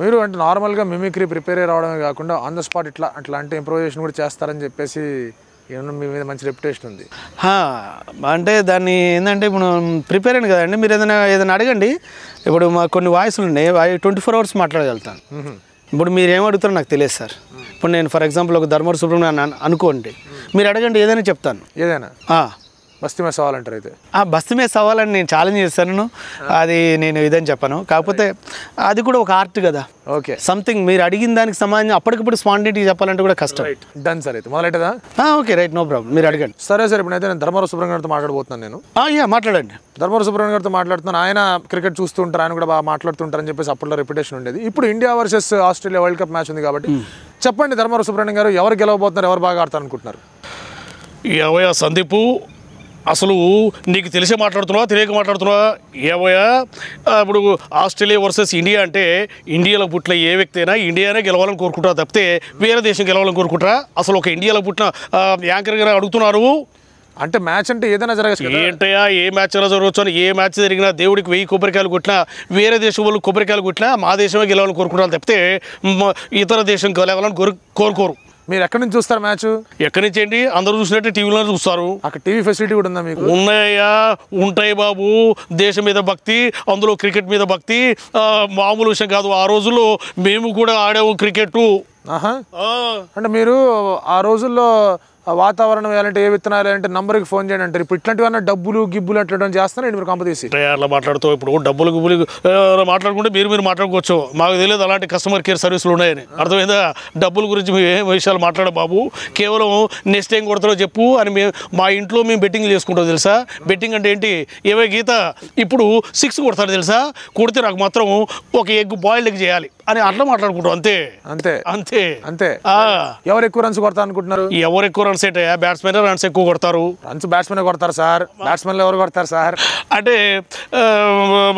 మీరు అంటే నార్మల్గా మిమిక్రీ ప్రిపేర్ అయ్యి రావడమే కాకుండా ఆన్ ద స్పాట్ అట్లాంటి ఇంప్రూవైజేషన్ కూడా చేస్తారని చెప్పేసి మీ మీద మంచి రెప్యుటేషన్ ఉంది. అంటే దాన్ని ఏంటంటే ఇప్పుడు ప్రిపేర్ అయ్యాను కదండి, మీరు ఏదైనా అడగండి. ఇప్పుడు మాకు కొన్ని వాయిస్లు ఉన్నాయి, 24 hours మాట్లాడగలుగుతాను. ఇప్పుడు మీరు ఏం అడుగుతారో నాకు తెలియదు సార్. ఇప్పుడు నేను ఫర్ ఎగ్జాంపుల్ ఒక ధర్మవరం సుబ్రహ్మణ్యం అనుకోండి, మీరు అడగండి ఏదైనా చెప్తాను. ఏదైనా బస్తీ మీద సవాల్ అంటారు. అయితే బస్తీ మీద సవాలని నేను ఛాలెంజ్ చేస్తాను, అది నేను ఇదని చెప్పాను. కాకపోతే అది కూడా ఒక ఆర్ట్ కదా. ఓకే, సంథింగ్ మీరు అడిగిన దానికి సంబంధించి అప్పటికప్పుడు స్పాంటేనిటీ చెప్పాలంటే కూడా కష్టం. డన్ సార్, అయితే మొదలెట్టదా? ఓకే రైట్, నో ప్రాబ్లం, మీరు అడగండి. సరే సార్, ఇప్పుడైతే నేను ధర్మవరం సుబ్రహ్మణ్యం గారితో మాట్లాడబోతున్నాను. నేను మాట్లాడండి. ధర్మవరం సుబ్రహ్మణ్యం గారితో మాట్లాడుతున్నాను. ఆయన క్రికెట్ చూస్తూ ఉంటారు, ఆయన కూడా బాగా మాట్లాడుతుంటారని చెప్పేసి అప్పట్లో రెప్యుటేషన్ ఉండేది. ఇప్పుడు India versus Australia world cup match ఉంది కాబట్టి చెప్పండి ధర్మవరం సుబ్రహ్మణ్యం గారు, ఎవరు గెలవబోతున్నారు, ఎవరు బాగా ఆడతారు అనుకుంటున్నారు? ఏవయ్యా సందీపు, అసలు నీకు తెలిసే మాట్లాడుతున్నావా తెలియక మాట్లాడుతున్నావా? ఏవయ్యా, ఇప్పుడు ఆస్ట్రేలియా వర్సెస్ ఇండియా అంటే ఇండియాలో పుట్టిన ఏ వ్యక్తి అయినా ఇండియానే గెలవాలని కోరుకుంటారా తప్పితే వేరే దేశం గెలవాలని కోరుకుంటారా? అసలు ఒక ఇండియాలో పుట్టిన యాంకర్ గారు అడుగుతున్నారు. అంటే మ్యాచ్ అంటే ఏదైనా జరగచ్చు. ఏంటయ్యా, ఏ మ్యాచ్ అయినా జరగచ్చు అని. ఏ మ్యాచ్ జరిగినా దేవుడికి 1000 కొబ్బరికాయలు కొట్టినా, వేరే దేశం వాళ్ళు కొబ్బరికాయలు కొట్టినా మా దేశమే గెలవాలని కోరుకుంటారు తప్పితే ఇతర దేశం గెలవాలని కోరుకోరు. మీరు ఎక్కడి నుంచి చూస్తారు మ్యాచ్? ఎక్కడి నుంచి అండి? అందరూ చూసినట్టే టీవీలో చూస్తారు. అక్కడ టీవీ ఫెసిలిటీ కూడా ఉందా మీకు? ఉన్నాయా, ఉంటాయి బాబు. దేశం మీద భక్తి, అందులో క్రికెట్ మీద భక్తి మామూలు విషయం కాదు. ఆ రోజుల్లో మేము కూడా ఆడాము క్రికెట్. అంటే మీరు ఆ రోజుల్లో వాతావరణం వేయాలంటే, ఏ విత్తనాలు వేయాలంటే నంబర్కి ఫోన్ చేయండి అంటారు. ఇప్పుడు ఇట్లాంటివన్నా డబ్బులు గిబ్బులు అట్లా చేస్తారా మీరు కంపెనీసి? అట్లా మాట్లాడుతూ ఇప్పుడు డబ్బులు గిబ్బులు మాట్లాడుకుంటే మీరు మాట్లాడుకోవచ్చు. మాకు తెలియదు అలాంటి కస్టమర్ కేర్ సర్వీసులు ఉన్నాయని. అర్థమైందా? డబ్బుల గురించి మేము ఏ విషయాలు మాట్లాడ బాబు. కేవలం నెక్స్ట్ ఏం కొడతారో చెప్పు అని మా ఇంట్లో మేము బెట్టింగ్ చేసుకుంటాం తెలుసా. బెట్టింగ్ అంటే ఏంటి? ఏవై గీత ఇప్పుడు 6 కొడతారు తెలుసా. కొడితే నాకు మాత్రం ఒక బాయిల్డ్ ఎగ్ చేయాలి అని అట్లా మాట్లాడుకుంటాం. అంతే అంతే అంతే అంతే. ఎవరు ఎక్కువ రన్స్ కొడతారు అనుకుంటున్నారు? ఎవరు ఎక్కువ రన్స్ ఏంటో, బ్యాట్స్మెన్ రన్స్ ఎక్కువ కొడతారు. రన్స్ బ్యాట్స్మెన్ కొడతారు సార్. బ్యాట్స్మెన్లు ఎవరు కొడతారు సార్? అంటే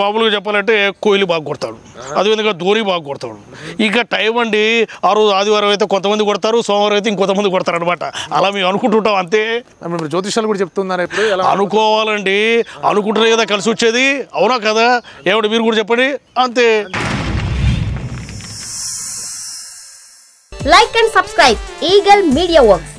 మామూలుగా చెప్పాలంటే కోహ్లీ బాగా కొడతాడు, అదేవిధంగా ధోని బాగా కొడతాడు. ఇక టైం అండి, ఆ రోజు ఆదివారం అయితే కొంతమంది కొడతారు, సోమవారం అయితే ఇంకొంతమంది కొడతారు అనమాట. అలా మేము అనుకుంటుంటాం అంతే. ఇప్పుడు జ్యోతిషాలు కూడా చెప్తున్నారు. ఇప్పుడు అనుకోవాలండి, అనుకుంటున్నాయి కదా కలిసి వచ్చేది. అవునా కదా? ఏమిటి మీరు కూడా చెప్పండి. అంతే. Like and subscribe Eagle Media Works.